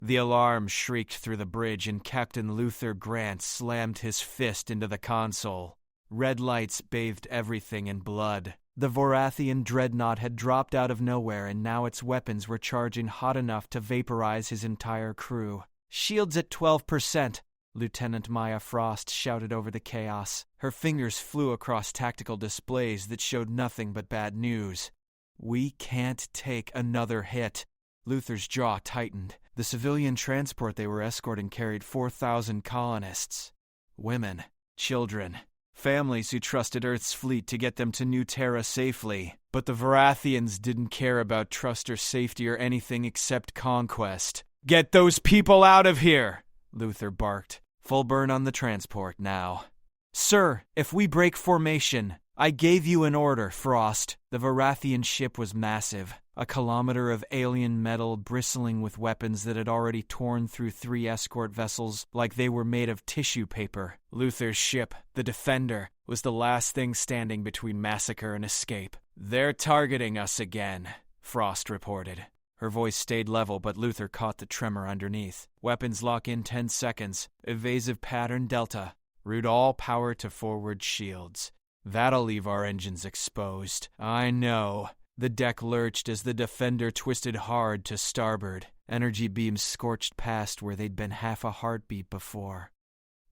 The alarm shrieked through the bridge and Captain Luther Grant slammed his fist into the console. Red lights bathed everything in blood. The Vorathian dreadnought had dropped out of nowhere and now its weapons were charging hot enough to vaporize his entire crew. "Shields at 12%, Lieutenant Maya Frost shouted over the chaos. Her fingers flew across tactical displays that showed nothing but bad news. "We can't take another hit." Luther's jaw tightened. The civilian transport they were escorting carried 4,000 colonists. Women, children, families who trusted Earth's fleet to get them to New Terra safely. But the Vorathians didn't care about trust or safety or anything except conquest. "Get those people out of here!" Luther barked. Full burn on the transport now. "Sir, if we break formation..." "I gave you an order, Frost." The Vorathian ship was massive. A kilometer of alien metal bristling with weapons that had already torn through 3 escort vessels like they were made of tissue paper. Luther's ship, the Defender, was the last thing standing between massacre and escape. "They're targeting us again," Frost reported. Her voice stayed level, but Luther caught the tremor underneath. "Weapons lock in 10 seconds. Evasive pattern Delta. Route all power to forward shields. That'll leave our engines exposed." "I know." The deck lurched as the Defender twisted hard to starboard. Energy beams scorched past where they'd been half a heartbeat before.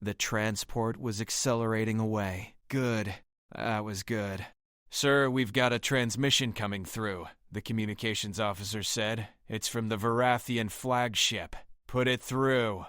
The transport was accelerating away. Good. That was good. "Sir, we've got a transmission coming through," the communications officer said. "It's from the Vorathian flagship. Put it through."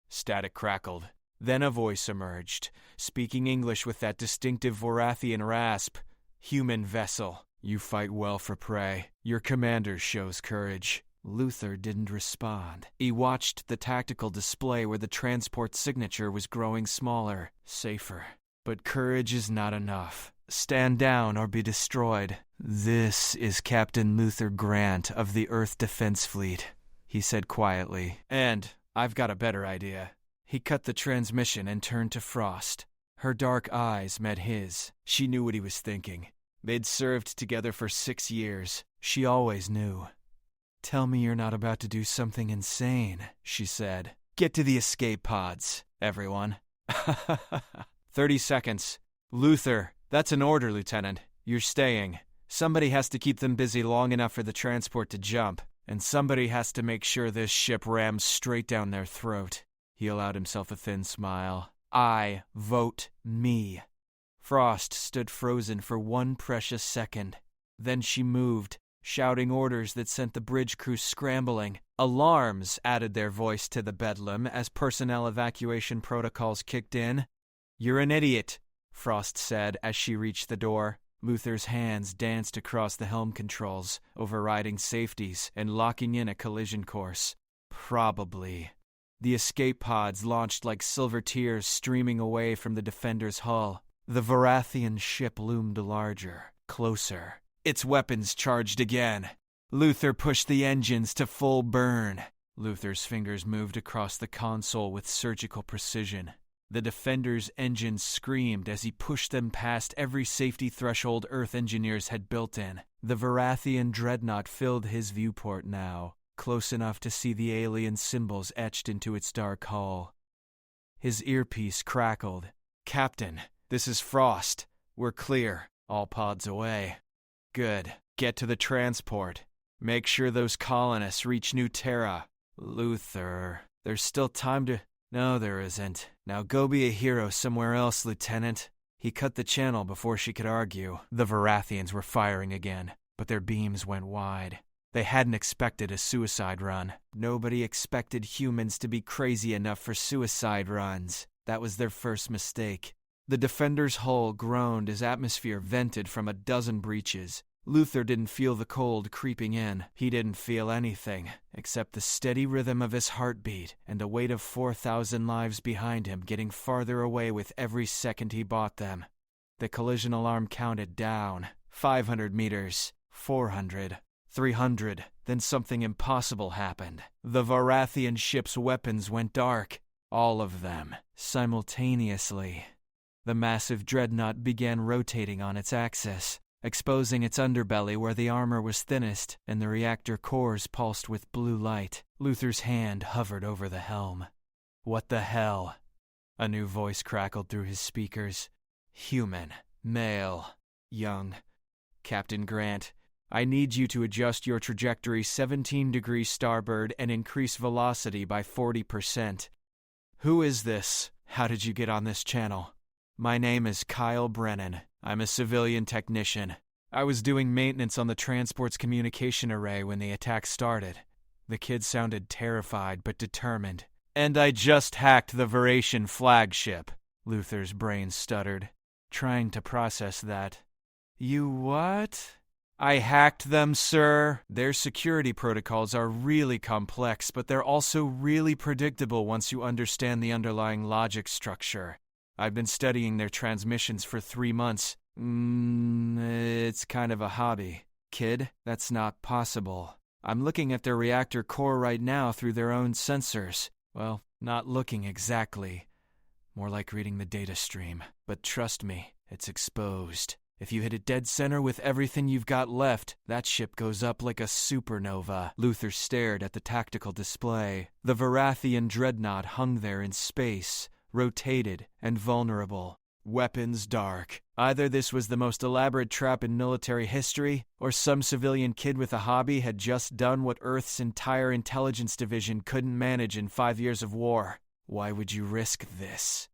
Static crackled. Then a voice emerged, speaking English with that distinctive Vorathian rasp. "Human vessel. You fight well for prey. Your commander shows courage." Luther didn't respond. He watched the tactical display where the transport signature was growing smaller, safer. But courage is not enough. Stand down or be destroyed. "This is Captain Luther Grant of the Earth Defense Fleet," he said quietly. "And I've got a better idea." He cut the transmission and turned to Frost. Her dark eyes met his. She knew what he was thinking. They'd served together for 6 years. She always knew. "Tell me you're not about to do something insane," she said. "Get to the escape pods, everyone." 30 seconds. "Luther, that's an order, Lieutenant. You're staying. Somebody has to keep them busy long enough for the transport to jump, and somebody has to make sure this ship rams straight down their throat." He allowed himself a thin smile. "I vote me." Frost stood frozen for 1 precious second. Then she moved, shouting orders that sent the bridge crew scrambling. Alarms added their voice to the bedlam as personnel evacuation protocols kicked in. "You're an idiot," Frost said as she reached the door. Luther's hands danced across the helm controls, overriding safeties and locking in a collision course. "Probably." The escape pods launched like silver tears streaming away from the Defender's hull. The Vorathian ship loomed larger, closer. Its weapons charged again. Luther pushed the engines to full burn. Luther's fingers moved across the console with surgical precision. The Defender's engines screamed as he pushed them past every safety threshold Earth engineers had built in. The Vorathian dreadnought filled his viewport now, close enough to see the alien symbols etched into its dark hull. His earpiece crackled. "Captain, this is Frost. We're clear. All pods away." "Good. Get to the transport. Make sure those colonists reach New Terra." "Luther, there's still time to..." "No, there isn't. Now go be a hero somewhere else, Lieutenant." He cut the channel before she could argue. The Vorathians were firing again, but their beams went wide. They hadn't expected a suicide run. Nobody expected humans to be crazy enough for suicide runs. That was their first mistake. The Defender's hull groaned as atmosphere vented from a dozen breaches. Luther didn't feel the cold creeping in. He didn't feel anything, except the steady rhythm of his heartbeat and the weight of 4,000 lives behind him getting farther away with every second he bought them. The collision alarm counted down. 500 meters. 400. 300. Then something impossible happened. The Vorathian ship's weapons went dark. All of them. Simultaneously. The massive dreadnought began rotating on its axis. exposing its underbelly where the armor was thinnest and the reactor cores pulsed with blue light. Luther's hand hovered over the helm. "What the hell?" A new voice crackled through his speakers. "Human. Male. Young. Captain Grant, I need you to adjust your trajectory 17 degrees starboard and increase velocity by 40%. Who is this? How did you get on this channel?" "My name is Kyle Brennan. I'm a civilian technician. I was doing maintenance on the transport's communication array when the attack started." The kid sounded terrified but determined. "And I just hacked the Veratian flagship," Luther's brain stuttered, trying to process that. "You what?" "I hacked them, sir. Their security protocols are really complex, but they're also really predictable once you understand the underlying logic structure. I've been studying their transmissions for 3 months. It's kind of a hobby. Kid, that's not possible. I'm looking at their reactor core right now through their own sensors. Well, not looking exactly. More like reading the data stream. But trust me, it's exposed. If you hit it dead center with everything you've got left, that ship goes up like a supernova." Luther stared at the tactical display. The Varathian dreadnought hung there in space, rotated and vulnerable. Weapons dark. Either this was the most elaborate trap in military history, or some civilian kid with a hobby had just done what Earth's entire intelligence division couldn't manage in 5 years of war. "Why would you risk this?"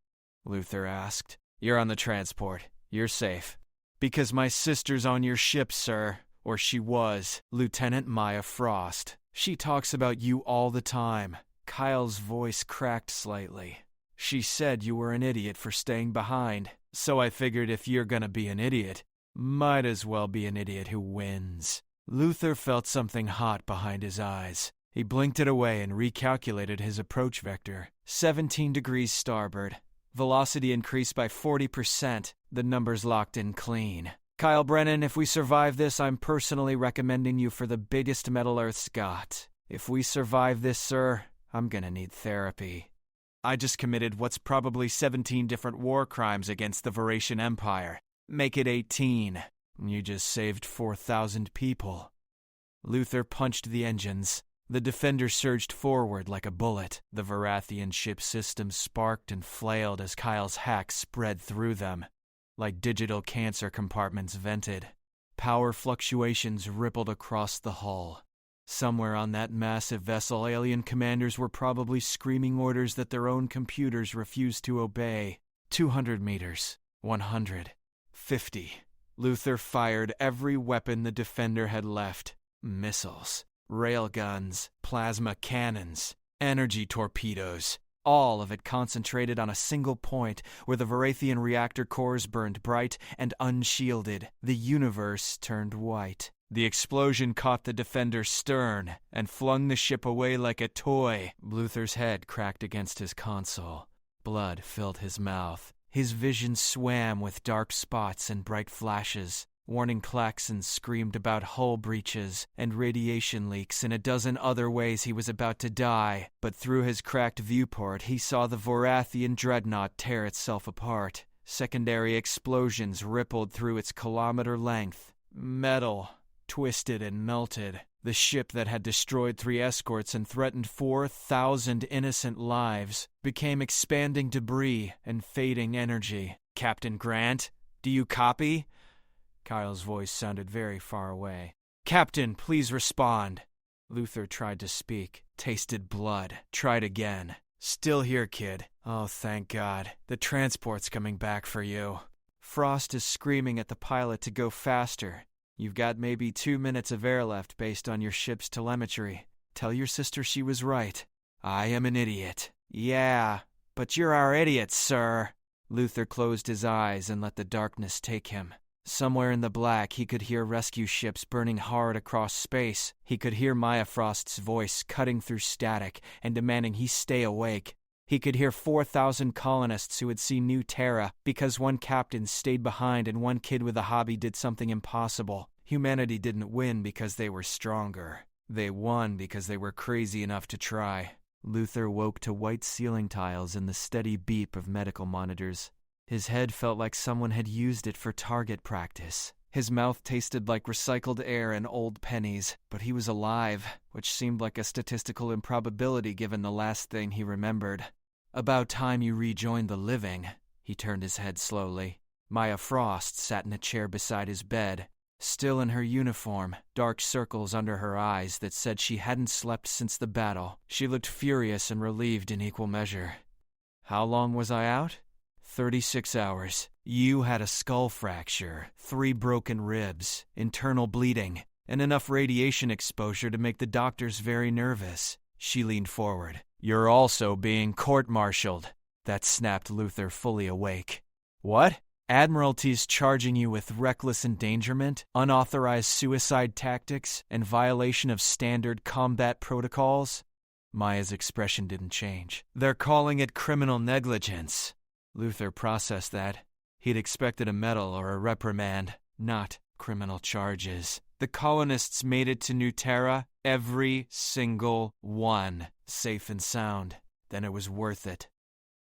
Luther asked. "You're on the transport. You're safe." "Because my sister's on your ship, sir. Or she was. Lieutenant Maya Frost. She talks about you all the time." Kyle's voice cracked slightly. "She said you were an idiot for staying behind. So I figured if you're gonna be an idiot, might as well be an idiot who wins." Luther felt something hot behind his eyes. He blinked it away and recalculated his approach vector. 17 degrees starboard. Velocity increased by 40%. The numbers locked in clean. "Kyle Brennan, if we survive this, I'm personally recommending you for the biggest medal Earth's got. If we survive this, sir, I'm gonna need therapy. I just committed what's probably 17 different war crimes against the Veratian Empire. Make it 18. You just saved 4,000 people." Luther punched the engines. The Defender surged forward like a bullet. The Varathian ship system sparked and flailed as Kyle's hack spread through them. Like digital cancer compartments vented. Power fluctuations rippled across the hull. Somewhere on that massive vessel, alien commanders were probably screaming orders that their own computers refused to obey. 200 meters. 100. 50. Luther fired every weapon the Defender had left. Missiles. Railguns. Plasma cannons. Energy torpedoes. All of it concentrated on a single point where the Varathian reactor cores burned bright and unshielded. The universe turned white. The explosion caught the Defender's stern and flung the ship away like a toy. Luther's head cracked against his console. Blood filled his mouth. His vision swam with dark spots and bright flashes. Warning klaxons screamed about hull breaches and radiation leaks and a dozen other ways he was about to die. But through his cracked viewport, he saw the Varathian dreadnought tear itself apart. Secondary explosions rippled through its kilometer length. Metal twisted and melted. The ship that had destroyed 3 escorts and threatened 4,000 innocent lives became expanding debris and fading energy. "Captain Grant, do you copy?" Kyle's voice sounded very far away. "Captain, please respond." Luther tried to speak, tasted blood, tried again. "Still here, kid. Oh, thank God. The transport's coming back for you. Frost is screaming at the pilot to go faster. You've got maybe 2 minutes of air left based on your ship's telemetry. Tell your sister she was right. I am an idiot." "Yeah, but you're our idiot, sir." Luther closed his eyes and let the darkness take him. Somewhere in the black, he could hear rescue ships burning hard across space. He could hear Maya Frost's voice cutting through static and demanding he stay awake. He could hear 4,000 colonists who had seen New Terra because one captain stayed behind and one kid with a hobby did something impossible. Humanity didn't win because they were stronger. They won because they were crazy enough to try. Luther woke to white ceiling tiles and the steady beep of medical monitors. His head felt like someone had used it for target practice. His mouth tasted like recycled air and old pennies, but he was alive, which seemed like a statistical improbability given the last thing he remembered. About time you rejoined the living. He turned his head slowly. Maya Frost sat in a chair beside his bed, still in her uniform, dark circles under her eyes that said she hadn't slept since the battle. She looked furious and relieved in equal measure. How long was I out? 36 hours. You had a skull fracture, 3 broken ribs, internal bleeding, and enough radiation exposure to make the doctors very nervous. She leaned forward. You're also being court-martialed. That snapped Luther, fully awake. What? Admiralty's charging you with reckless endangerment, unauthorized suicide tactics, and violation of standard combat protocols? Maya's expression didn't change. They're calling it criminal negligence. Luther processed that. He'd expected a medal or a reprimand, not criminal charges. The colonists made it to New Terra, every single one, safe and sound. Then it was worth it.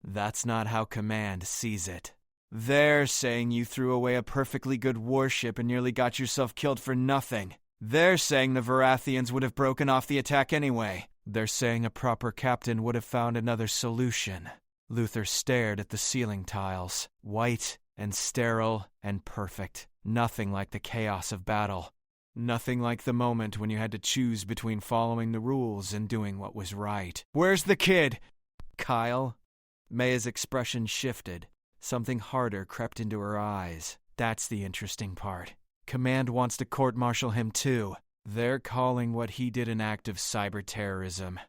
That's not how Command sees it. They're saying you threw away a perfectly good warship and nearly got yourself killed for nothing. They're saying the Varathians would have broken off the attack anyway. They're saying a proper captain would have found another solution. Luther stared at the ceiling tiles, white and sterile and perfect. Nothing like the chaos of battle. Nothing like the moment when you had to choose between following the rules and doing what was right. Where's the kid? Kyle? Maya's expression shifted. Something harder crept into her eyes. That's the interesting part. Command wants to court-martial him too. They're calling what he did an act of cyber terrorism.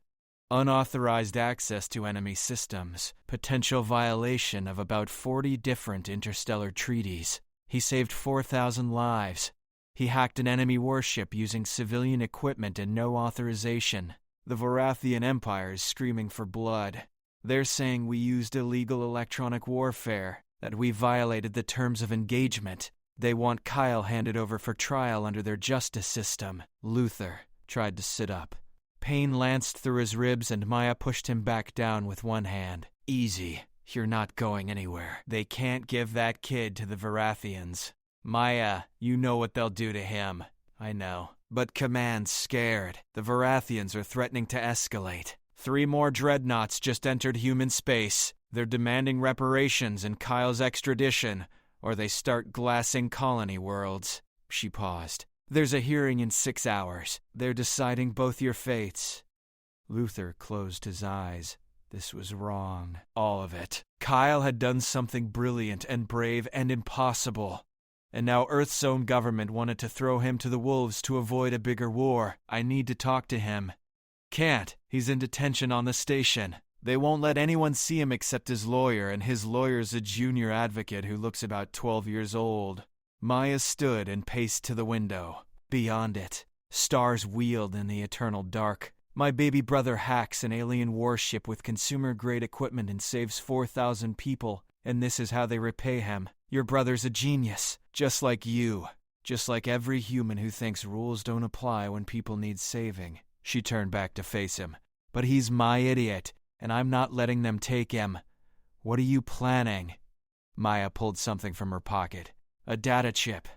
Unauthorized access to enemy systems, potential violation of about 40 different interstellar treaties. He saved 4,000 lives. He hacked an enemy warship using civilian equipment and no authorization. The Varathian Empire is screaming for blood. They're saying we used illegal electronic warfare, that we violated the terms of engagement. They want Kyle handed over for trial under their justice system. Luther tried to sit up. Pain lanced through his ribs and Maya pushed him back down with one hand. Easy. You're not going anywhere. They can't give that kid to the Varathians. Maya, you know what they'll do to him. I know. But Command's scared. The Varathians are threatening to escalate. 3 more dreadnoughts just entered human space. They're demanding reparations and Kyle's extradition, or they start glassing colony worlds. She paused. There's a hearing in 6 hours. They're deciding both your fates. Luther closed his eyes. This was wrong. All of it. Kyle had done something brilliant and brave and impossible. And now Earth's own government wanted to throw him to the wolves to avoid a bigger war. I need to talk to him. Can't. He's in detention on the station. They won't let anyone see him except his lawyer, and his lawyer's a junior advocate who looks about 12 years old. Maya stood and paced to the window. Beyond it, stars wheeled in the eternal dark. My baby brother hacks an alien warship with consumer-grade equipment and saves 4,000 people, and this is how they repay him. Your brother's a genius, just like you. Just like every human who thinks rules don't apply when people need saving. She turned back to face him. But he's my idiot, and I'm not letting them take him. What are you planning? Maya pulled something from her pocket. A data chip.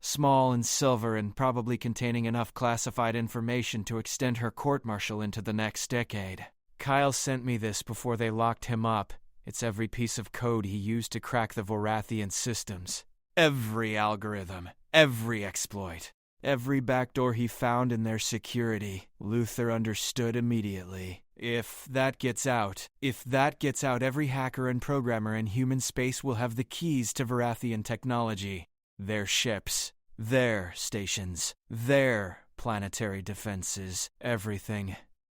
Small and silver and probably containing enough classified information to extend her court-martial into the next decade. Kyle sent me this before they locked him up. It's every piece of code he used to crack the Varathian systems. Every algorithm. Every exploit. Every backdoor he found in their security. Luther understood immediately. If that gets out, every hacker and programmer in human space will have the keys to Varathian technology. Their ships, their stations, their planetary defenses, everything.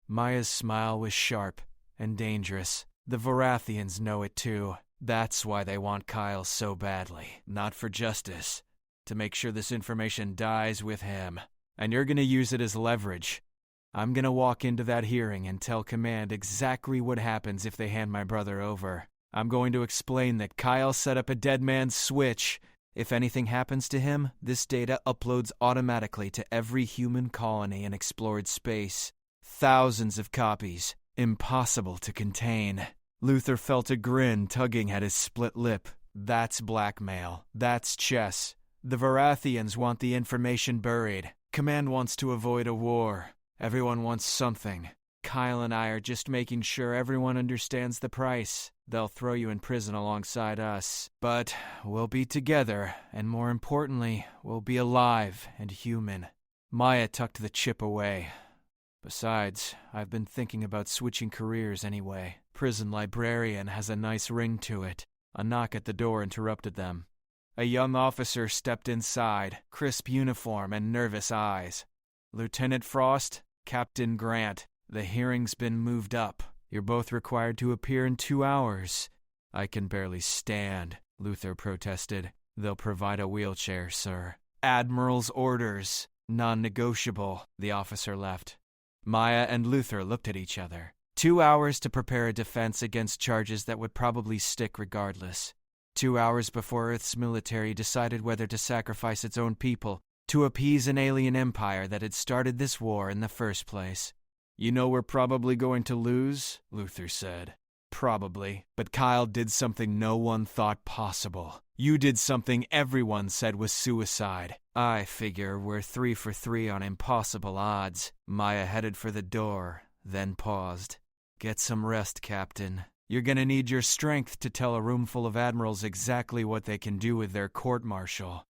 Maya's smile was sharp and dangerous. The Varathians know it too. That's why they want Kyle so badly. Not for justice. To make sure this information dies with him. And you're gonna use it as leverage. I'm gonna walk into that hearing and tell Command exactly what happens if they hand my brother over. I'm going to explain that Kyle set up a dead man's switch. If anything happens to him, this data uploads automatically to every human colony in explored space. Thousands of copies. Impossible to contain. Luther felt a grin tugging at his split lip. That's blackmail. That's chess. The Varathians want the information buried. Command wants to avoid a war. Everyone wants something. Kyle and I are just making sure everyone understands the price. They'll throw you in prison alongside us. But we'll be together, and more importantly, we'll be alive and human. Maya tucked the chip away. Besides, I've been thinking about switching careers anyway. Prison librarian has a nice ring to it. A knock at the door interrupted them. A young officer stepped inside, crisp uniform and nervous eyes. Lieutenant Frost, Captain Grant, the hearing's been moved up. You're both required to appear in 2 hours. I can barely stand, Luther protested. They'll provide a wheelchair, sir. Admiral's orders. Non-negotiable, the officer left. Maya and Luther looked at each other. 2 hours to prepare a defense against charges that would probably stick regardless. 2 hours before Earth's military decided whether to sacrifice its own people to appease an alien empire that had started this war in the first place. You know we're probably going to lose, Luther said. Probably, but Kyle did something no one thought possible. You did something everyone said was suicide. I figure we're 3 for 3 on impossible odds. Maya headed for the door, then paused. Get some rest, Captain. You're gonna need your strength to tell a room full of admirals exactly what they can do with their court-martial.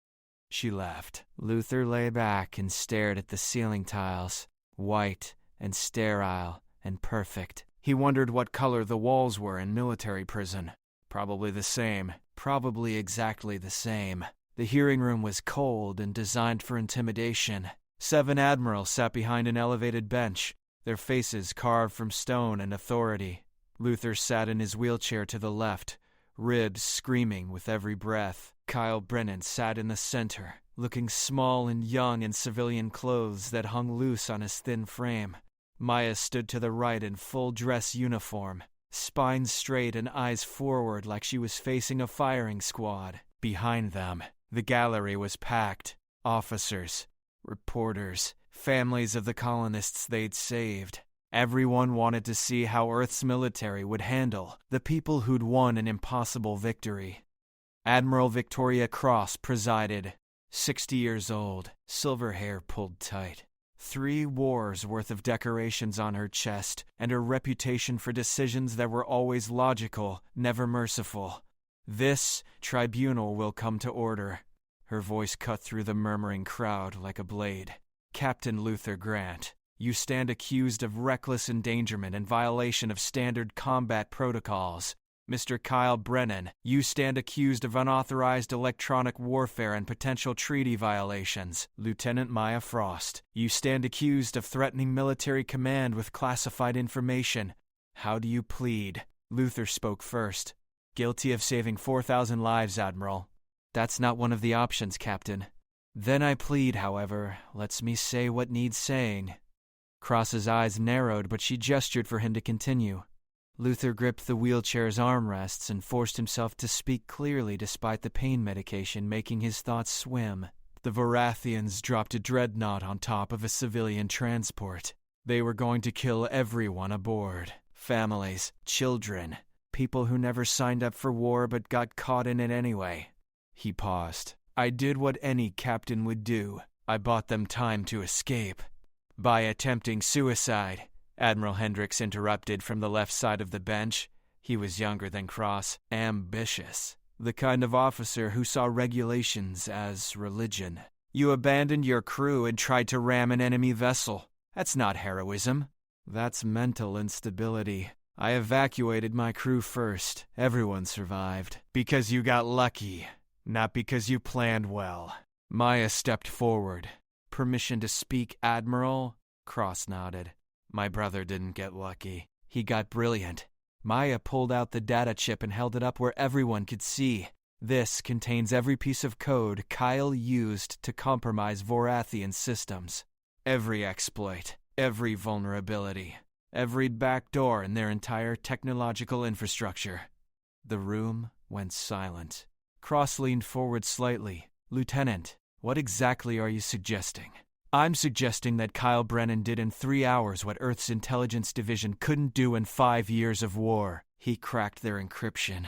She left. Luther lay back and stared at the ceiling tiles, white and sterile and perfect. He wondered what color the walls were in military prison. Probably the same. Probably exactly the same. The hearing room was cold and designed for intimidation. 7 admirals sat behind an elevated bench, their faces carved from stone and authority. Luther sat in his wheelchair to the left, ribs screaming with every breath. Kyle Brennan sat in the center, looking small and young in civilian clothes that hung loose on his thin frame. Maya stood to the right in full dress uniform, spine straight and eyes forward like she was facing a firing squad. Behind them, the gallery was packed. Officers, reporters, families of the colonists they'd saved. Everyone wanted to see how Earth's military would handle the people who'd won an impossible victory. Admiral Victoria Cross presided, 60 years old, silver hair pulled tight. 3 wars worth of decorations on her chest, and her reputation for decisions that were always logical, never merciful. This tribunal will come to order. Her voice cut through the murmuring crowd like a blade. Captain Luther Grant, you stand accused of reckless endangerment and violation of standard combat protocols. Mr. Kyle Brennan, you stand accused of unauthorized electronic warfare and potential treaty violations. Lieutenant Maya Frost, you stand accused of threatening military command with classified information. How do you plead? Luther spoke first. Guilty of saving 4,000 lives, Admiral. That's not one of the options, Captain. Then I plead, however, lets me say what needs saying. Cross's eyes narrowed, but she gestured for him to continue. Luther gripped the wheelchair's armrests and forced himself to speak clearly despite the pain medication making his thoughts swim. The Varathians dropped a dreadnought on top of a civilian transport. They were going to kill everyone aboard. Families, children, people who never signed up for war but got caught in it anyway. He paused. I did what any captain would do. I bought them time to escape. By attempting suicide, Admiral Hendricks interrupted from the left side of the bench. He was younger than Cross, ambitious, the kind of officer who saw regulations as religion. You abandoned your crew and tried to ram an enemy vessel. That's not heroism. That's mental instability. I evacuated my crew first. Everyone survived. Because you got lucky, not because you planned well. Maya stepped forward. Permission to speak, Admiral? Cross nodded. My brother didn't get lucky. He got brilliant. Maya pulled out the data chip and held it up where everyone could see. This contains every piece of code Kyle used to compromise Varathian systems. Every exploit, every vulnerability, every backdoor in their entire technological infrastructure. The room went silent. Cross leaned forward slightly. Lieutenant, what exactly are you suggesting? I'm suggesting that Kyle Brennan did in 3 hours what Earth's intelligence division couldn't do in 5 years of war. He cracked their encryption,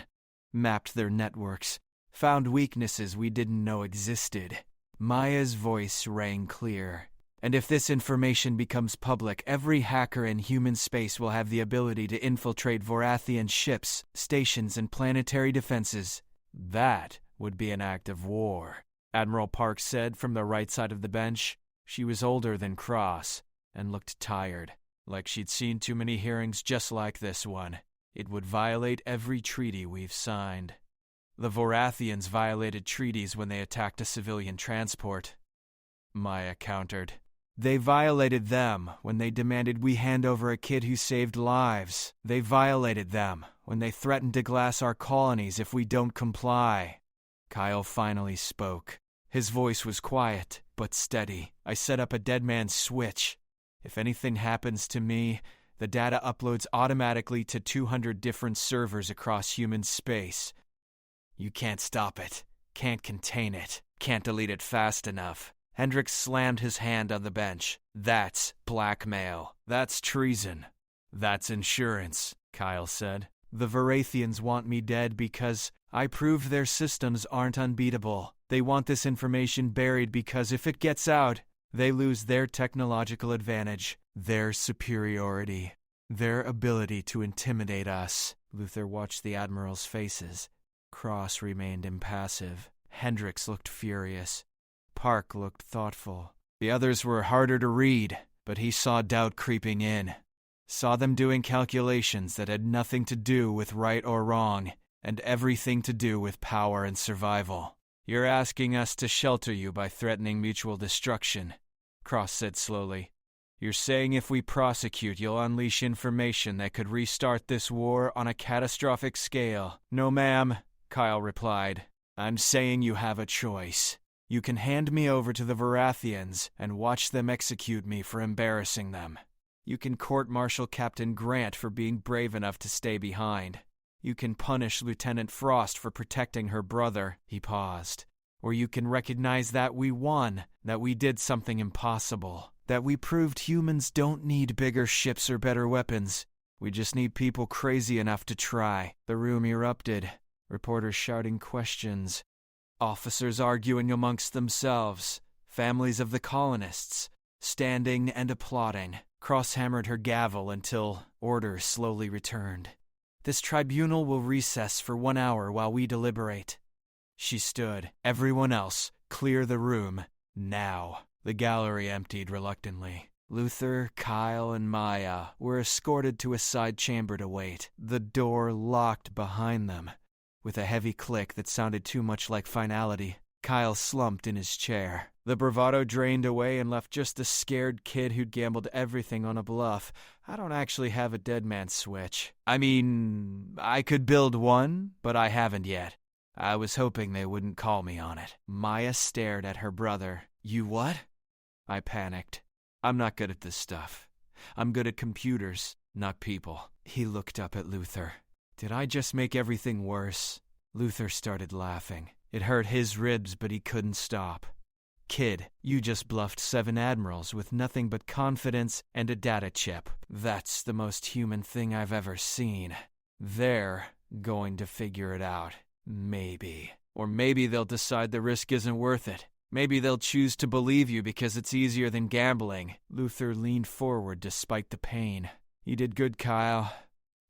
mapped their networks, Found weaknesses we didn't know existed. Maya's voice rang clear. And if this information becomes public, every hacker in human space will have the ability to infiltrate Vorathian ships, stations, and planetary defenses. That would be an act of war, Admiral Parks said from the right side of the bench. She was older than Cross and looked tired, like she'd seen too many hearings just like this one. It would violate every treaty we've signed. The Vorathians violated treaties when they attacked a civilian transport, Maya countered. They violated them when they demanded we hand over a kid who saved lives. They violated them when they threatened to glass our colonies if we don't comply. Kyle finally spoke. His voice was quiet, but steady. I set up a dead man's switch. If anything happens to me, the data uploads automatically to 200 different servers across human space. You can't stop it, can't contain it, can't delete it fast enough. Hendricks slammed his hand on the bench. That's blackmail. That's treason. That's insurance, Kyle said. The Vorathians want me dead because I proved their systems aren't unbeatable. They want this information buried because if it gets out, they lose their technological advantage, their superiority, their ability to intimidate us. Luther watched the admirals' faces. Cross remained impassive. Hendricks looked furious. Park looked thoughtful. The others were harder to read, but he saw doubt creeping in. Saw them doing calculations that had nothing to do with right or wrong, and everything to do with power and survival. You're asking us to shelter you by threatening mutual destruction, Cross said slowly. You're saying if we prosecute, you'll unleash information that could restart this war on a catastrophic scale. No, ma'am, Kyle replied. I'm saying you have a choice. You can hand me over to the Vorathians and watch them execute me for embarrassing them. You can court-martial Captain Grant for being brave enough to stay behind. You can punish Lieutenant Frost for protecting her brother. He paused. Or you can recognize that we won, that we did something impossible, that we proved humans don't need bigger ships or better weapons. We just need people crazy enough to try. The room erupted. Reporters shouting questions. Officers arguing amongst themselves, families of the colonists, standing and applauding. Cross hammered her gavel until order slowly returned. This tribunal will recess for 1 hour while we deliberate. She stood. Everyone else, clear the room, now. The gallery emptied reluctantly. Luther, Kyle, and Maya were escorted to a side chamber to wait. The door locked behind them. With a heavy click that sounded too much like finality, Kyle slumped in his chair. The bravado drained away and left just a scared kid who'd gambled everything on a bluff. I don't actually have a dead man's switch. I mean, I could build one, but I haven't yet. I was hoping they wouldn't call me on it. Maya stared at her brother. You what? I panicked. I'm not good at this stuff. I'm good at computers, not people. He looked up at Luther. Did I just make everything worse? Luther started laughing. It hurt his ribs, but he couldn't stop. Kid, you just bluffed 7 admirals with nothing but confidence and a data chip. That's the most human thing I've ever seen. They're going to figure it out. Maybe. Or maybe they'll decide the risk isn't worth it. Maybe they'll choose to believe you because it's easier than gambling. Luther leaned forward despite the pain. You did good, Kyle.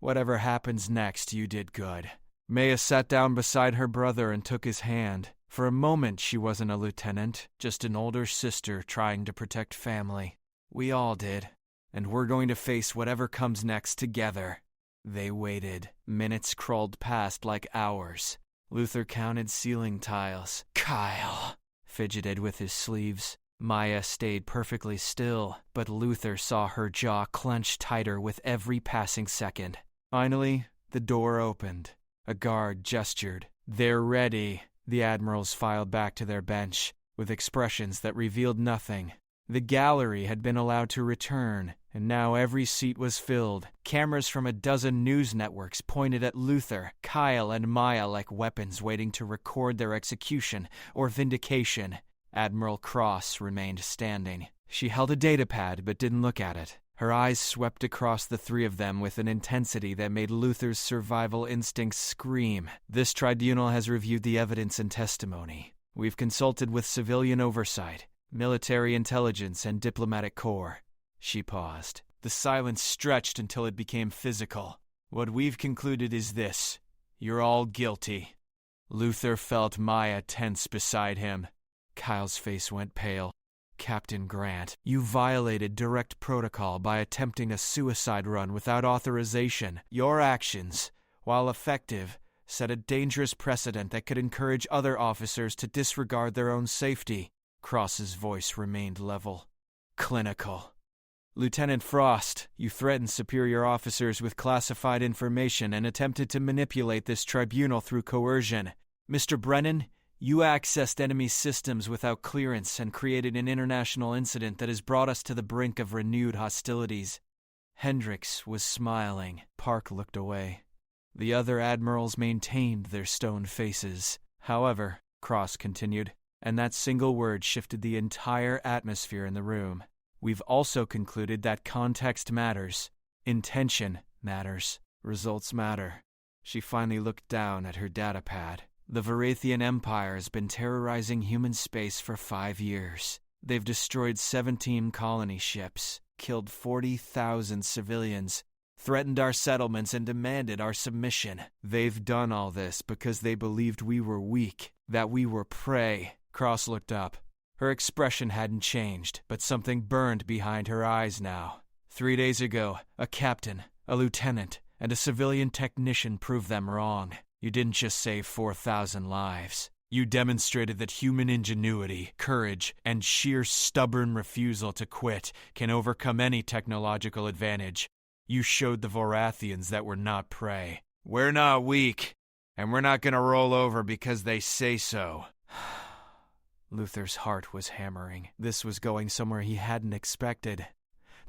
Whatever happens next, you did good. Maya sat down beside her brother and took his hand. For a moment, she wasn't a lieutenant, just an older sister trying to protect family. We all did, and we're going to face whatever comes next together. They waited. Minutes crawled past like hours. Luther counted ceiling tiles. Kyle fidgeted with his sleeves. Maya stayed perfectly still, but Luther saw her jaw clench tighter with every passing second. Finally, the door opened. A guard gestured. They're ready. The admirals filed back to their bench, with expressions that revealed nothing. The gallery had been allowed to return, and now every seat was filled. Cameras from a dozen news networks pointed at Luther, Kyle, and Maya like weapons waiting to record their execution or vindication. Admiral Cross remained standing. She held a datapad but didn't look at it. Her eyes swept across the three of them with an intensity that made Luther's survival instincts scream. This tribunal has reviewed the evidence and testimony. We've consulted with civilian oversight, military intelligence, and diplomatic corps. She paused. The silence stretched until it became physical. What we've concluded is this: you're all guilty. Luther felt Maya tense beside him. Kyle's face went pale. Captain Grant, you violated direct protocol by attempting a suicide run without authorization. Your actions, while effective, set a dangerous precedent that could encourage other officers to disregard their own safety. Cross's voice remained level. Clinical. Lieutenant Frost, you threatened superior officers with classified information and attempted to manipulate this tribunal through coercion. Mr. Brennan, you accessed enemy systems without clearance and created an international incident that has brought us to the brink of renewed hostilities. Hendricks was smiling. Park looked away. The other admirals maintained their stone faces. However, Cross continued, and that single word shifted the entire atmosphere in the room. We've also concluded that context matters. Intention matters. Results matter. She finally looked down at her datapad. The Varathian Empire has been terrorizing human space for 5 years. They've destroyed 17 colony ships, killed 40,000 civilians, threatened our settlements, and demanded our submission. They've done all this because they believed we were weak, that we were prey. Cross looked up. Her expression hadn't changed, but something burned behind her eyes now. 3 days ago, a captain, a lieutenant, and a civilian technician proved them wrong. You didn't just save 4,000 lives. You demonstrated that human ingenuity, courage, and sheer stubborn refusal to quit can overcome any technological advantage. You showed the Vorathians that we're not prey. We're not weak, and we're not gonna roll over because they say so. Luther's heart was hammering. This was going somewhere he hadn't expected.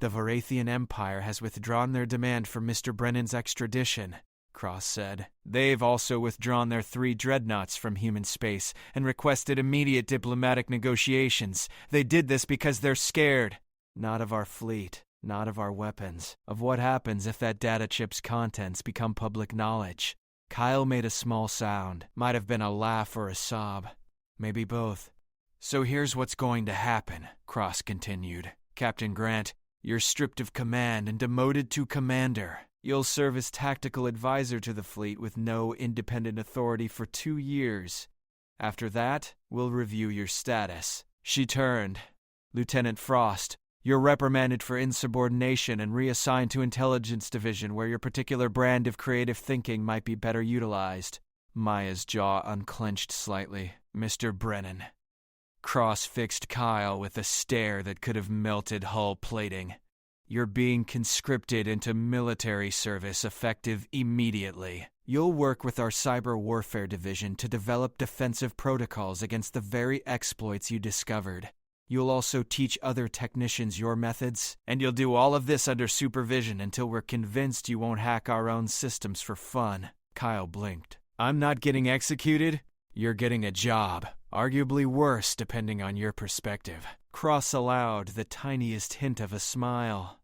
The Varathian Empire has withdrawn their demand for Mr. Brennan's extradition, Cross said. They've also withdrawn their 3 dreadnoughts from human space and requested immediate diplomatic negotiations. They did this because they're scared. Not of our fleet, not of our weapons, of what happens if that data chip's contents become public knowledge. Kyle made a small sound. Might have been a laugh or a sob. Maybe both. So here's what's going to happen, Cross continued. Captain Grant, you're stripped of command and demoted to commander. You'll serve as tactical advisor to the fleet with no independent authority for 2 years. After that, we'll review your status. She turned. Lieutenant Frost, you're reprimanded for insubordination and reassigned to Intelligence Division where your particular brand of creative thinking might be better utilized. Maya's jaw unclenched slightly. Mr. Brennan. Cross fixed Kyle with a stare that could have melted hull plating. You're being conscripted into military service effective immediately. You'll work with our cyber warfare division to develop defensive protocols against the very exploits you discovered. You'll also teach other technicians your methods, and you'll do all of this under supervision until we're convinced you won't hack our own systems for fun. Kyle blinked. I'm not getting executed. You're getting a job. Arguably worse, depending on your perspective. Cross allowed the tiniest hint of a smile.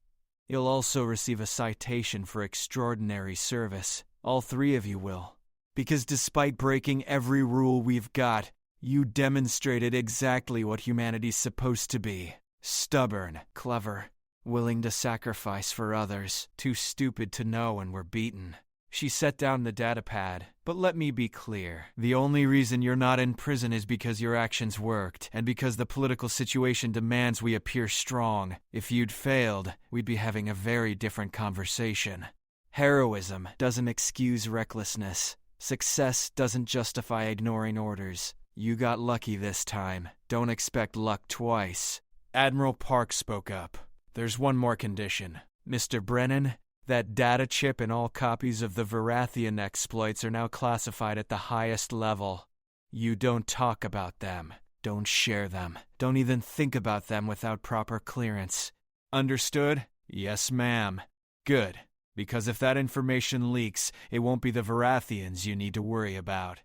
You'll also receive a citation for extraordinary service. All 3 of you will. Because despite breaking every rule we've got, you demonstrated exactly what humanity's supposed to be. Stubborn, clever, willing to sacrifice for others, too stupid to know when we're beaten. She set down the datapad. But let me be clear. The only reason you're not in prison is because your actions worked, and because the political situation demands we appear strong. If you'd failed, we'd be having a very different conversation. Heroism doesn't excuse recklessness. Success doesn't justify ignoring orders. You got lucky this time. Don't expect luck twice. Admiral Park spoke up. There's one more condition. Mr. Brennan, that data chip and all copies of the Varathian exploits are now classified at the highest level. You don't talk about them. Don't share them. Don't even think about them without proper clearance. Understood? Yes, ma'am. Good. Because if that information leaks, it won't be the Varathians you need to worry about.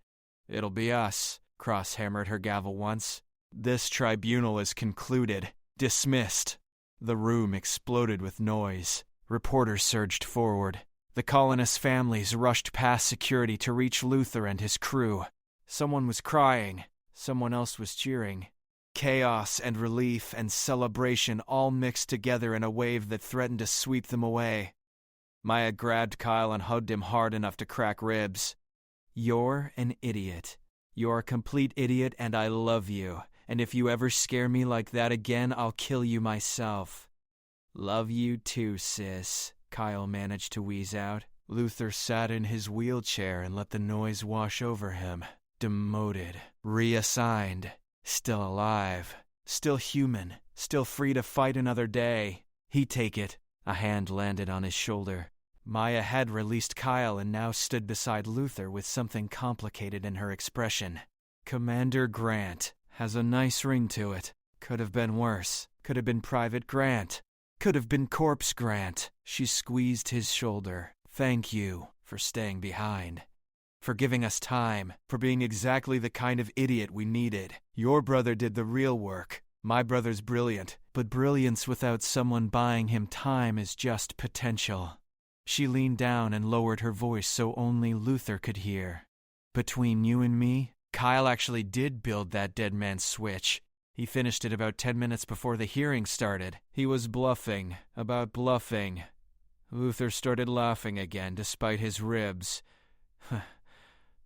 It'll be us. Cross hammered her gavel once. This tribunal is concluded. Dismissed. The room exploded with noise. Reporters surged forward. The colonists' families rushed past security to reach Luther and his crew. Someone was crying. Someone else was cheering. Chaos and relief and celebration all mixed together in a wave that threatened to sweep them away. Maya grabbed Kyle and hugged him hard enough to crack ribs. "You're an idiot. You're a complete idiot, and I love you. And if you ever scare me like that again, I'll kill you myself." "Love you too, sis," Kyle managed to wheeze out. Luther sat in his wheelchair and let the noise wash over him. Demoted, reassigned, still alive, still human, still free to fight another day. He'd take it. A hand landed on his shoulder. Maya had released Kyle and now stood beside Luther with something complicated in her expression. "Commander Grant has a nice ring to it. Could have been worse. Could have been Private Grant. Could have been Corpse Grant." She squeezed his shoulder. "Thank you for staying behind. For giving us time. For being exactly the kind of idiot we needed. Your brother did the real work. My brother's brilliant, but brilliance without someone buying him time is just potential." She leaned down and lowered her voice so only Luther could hear. "Between you and me, Kyle actually did build that dead man's switch. He finished it about 10 minutes before the hearing started. He was bluffing about bluffing." Luther started laughing again despite his ribs.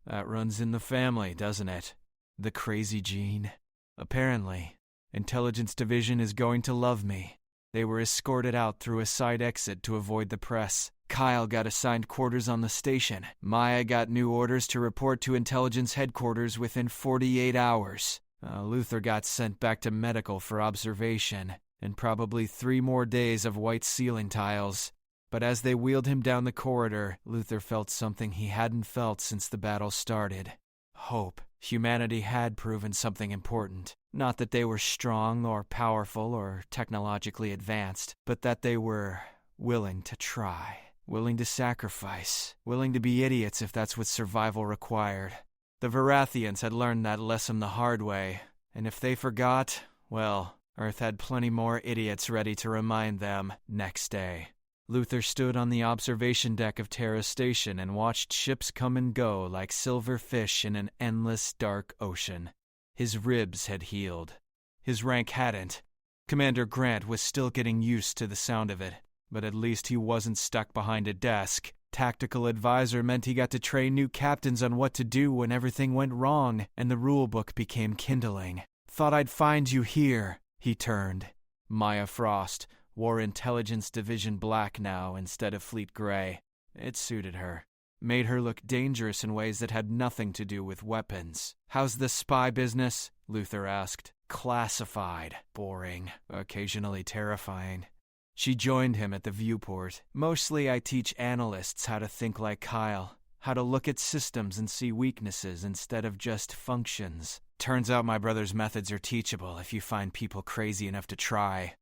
"That runs in the family, doesn't it? The crazy gene. Apparently. Intelligence Division is going to love me." They were escorted out through a side exit to avoid the press. Kyle got assigned quarters on the station. Maya got new orders to report to Intelligence Headquarters within 48 hours. Luther got sent back to medical for observation, and probably 3 more days of white ceiling tiles. But as they wheeled him down the corridor, Luther felt something he hadn't felt since the battle started. Hope. Humanity had proven something important. Not that they were strong or powerful or technologically advanced, but that they were willing to try, willing to sacrifice, willing to be idiots if that's what survival required. The Varathians had learned that lesson the hard way, and if they forgot, well, Earth had plenty more idiots ready to remind them next day. Luther stood on the observation deck of Terra Station and watched ships come and go like silver fish in an endless dark ocean. His ribs had healed. His rank hadn't. Commander Grant was still getting used to the sound of it, but at least he wasn't stuck behind a desk. Tactical advisor meant he got to train new captains on what to do when everything went wrong, and the rulebook became kindling. "Thought I'd find you here," he turned. Maya Frost wore Intelligence Division black now instead of Fleet Gray. It suited her. Made her look dangerous in ways that had nothing to do with weapons. "How's the spy business?" Luther asked. "Classified. Boring. Occasionally terrifying." She joined him at the viewport. "Mostly I teach analysts how to think like Kyle. How to look at systems and see weaknesses instead of just functions. Turns out my brother's methods are teachable if you find people crazy enough to try."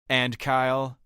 "And Kyle?"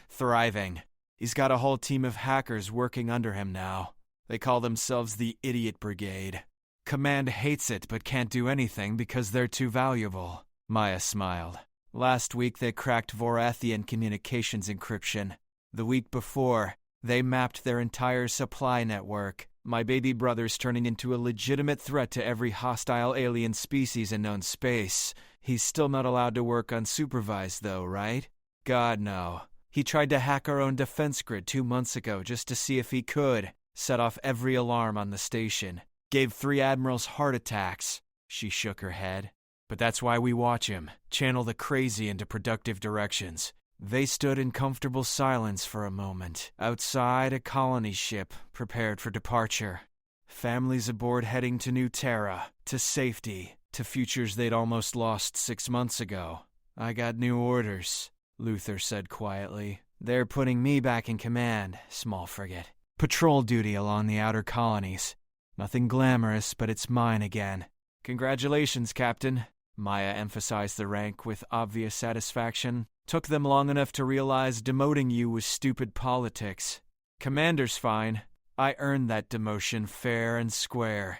"Thriving. He's got a whole team of hackers working under him now. They call themselves the Idiot Brigade. Command hates it but can't do anything because they're too valuable." Maya smiled. "Last week they cracked Vorathian communications encryption. The week before, they mapped their entire supply network. My baby brother's turning into a legitimate threat to every hostile alien species in known space. He's still not allowed to work unsupervised though, right? God, no. He tried to hack our own defense grid 2 months ago just to see if he could. Set off every alarm on the station. Gave 3 admirals heart attacks." She shook her head. "But that's why we watch him. Channel the crazy into productive directions." They stood in comfortable silence for a moment, outside a colony ship prepared for departure. Families aboard heading to New Terra, to safety, to futures they'd almost lost 6 months ago. "I got new orders," Luther said quietly. "They're putting me back in command, small frigate. Patrol duty along the outer colonies. Nothing glamorous, but it's mine again." "Congratulations, Captain." Maya emphasized the rank with obvious satisfaction. "Took them long enough to realize demoting you was stupid politics. Commander's fine. I earned that demotion fair and square."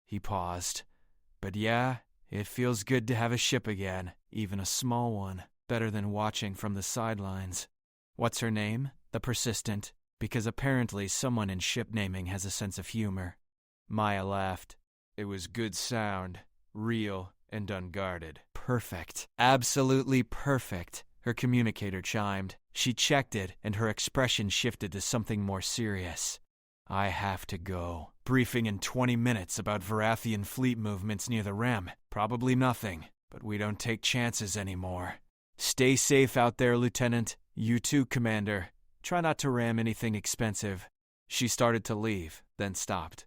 He paused. "But yeah, it feels good to have a ship again, even a small one. better than watching from the sidelines. What's her name? The Persistent, because apparently someone in ship naming has a sense of humor. Maya laughed. It was good sound, real and unguarded. Perfect. Absolutely perfect, her communicator chimed. She checked it, and her expression shifted to something more serious. I have to go. Briefing in 20 minutes about Varathian fleet movements near the Rim. Probably nothing, but we don't take chances anymore. Stay safe out there, Lieutenant. You too, Commander. Try not to ram anything expensive. She started to leave, then stopped.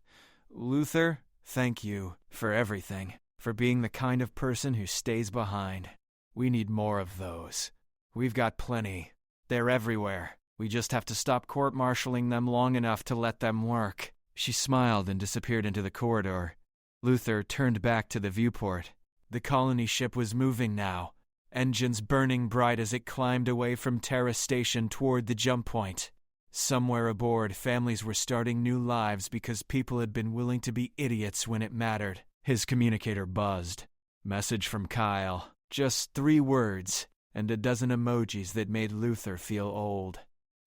Luther, thank you for everything, for being the kind of person who stays behind. We need more of those. We've got plenty. They're everywhere. We just have to stop court-martialing them long enough to let them work. She smiled and disappeared into the corridor. Luther turned back to the viewport. The colony ship was moving now, engines burning bright as it climbed away from Terra Station toward the jump point. Somewhere aboard, families were starting new lives because people had been willing to be idiots when it mattered. His communicator buzzed. Message from Kyle. Just 3 words, and a dozen emojis that made Luther feel old.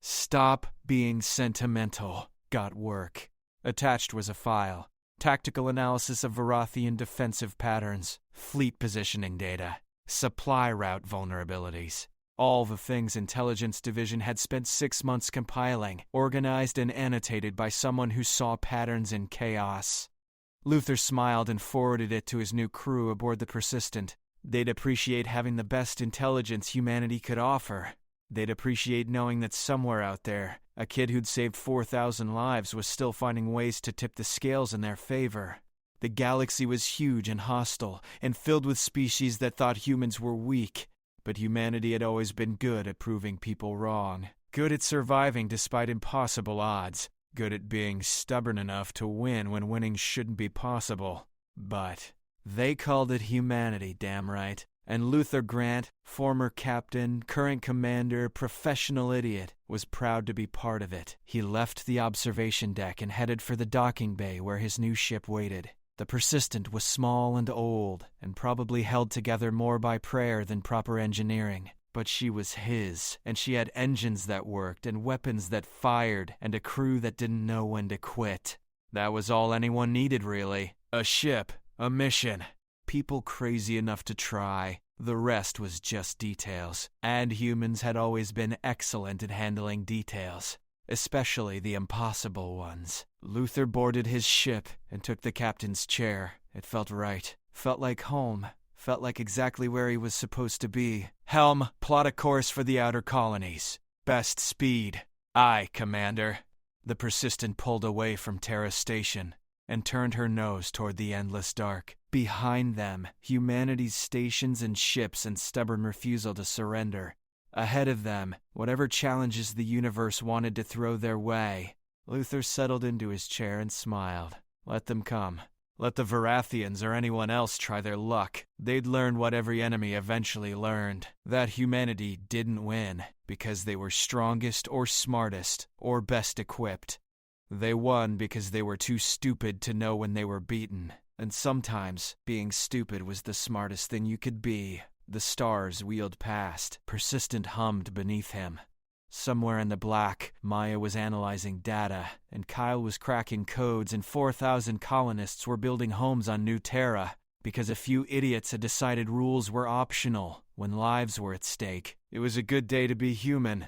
Stop being sentimental. Got work. Attached was a file. Tactical analysis of Varathian defensive patterns. Fleet positioning data. Supply route vulnerabilities. All the things Intelligence Division had spent 6 months compiling, organized and annotated by someone who saw patterns in chaos. Luther smiled and forwarded it to his new crew aboard the Persistent. They'd appreciate having the best intelligence humanity could offer. They'd appreciate knowing that somewhere out there, a kid who'd saved 4,000 lives was still finding ways to tip the scales in their favor. The galaxy was huge and hostile, and filled with species that thought humans were weak. But humanity had always been good at proving people wrong. Good at surviving despite impossible odds. Good at being stubborn enough to win when winning shouldn't be possible. But they called it humanity, damn right. And Luther Grant, former captain, current commander, professional idiot, was proud to be part of it. He left the observation deck and headed for the docking bay where his new ship waited. The Persistent was small and old, and probably held together more by prayer than proper engineering. But she was his, and she had engines that worked, and weapons that fired, and a crew that didn't know when to quit. That was all anyone needed, really. A ship, a mission. People crazy enough to try. The rest was just details. And humans had always been excellent at handling details, especially the impossible ones. Luther boarded his ship and took the captain's chair. It felt right. Felt like home. Felt like exactly where he was supposed to be. Helm, plot a course for the outer colonies. Best speed. Aye, Commander. The Persistent pulled away from Terra Station and turned her nose toward the endless dark. Behind them, humanity's stations and ships and stubborn refusal to surrender. Ahead of them, whatever challenges the universe wanted to throw their way. Luther settled into his chair and smiled. Let them come. Let the Varathians or anyone else try their luck. They'd learn what every enemy eventually learned. That humanity didn't win because they were strongest or smartest or best equipped. They won because they were too stupid to know when they were beaten. And sometimes, being stupid was the smartest thing you could be. The stars wheeled past. Persistent hummed beneath him. Somewhere in the black, Maya was analyzing data, and Kyle was cracking codes, and 4,000 colonists were building homes on New Terra because a few idiots had decided rules were optional when lives were at stake. It was a good day to be human.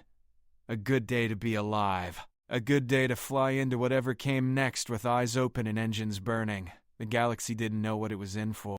A good day to be alive. A good day to fly into whatever came next with eyes open and engines burning. The galaxy didn't know what it was in for.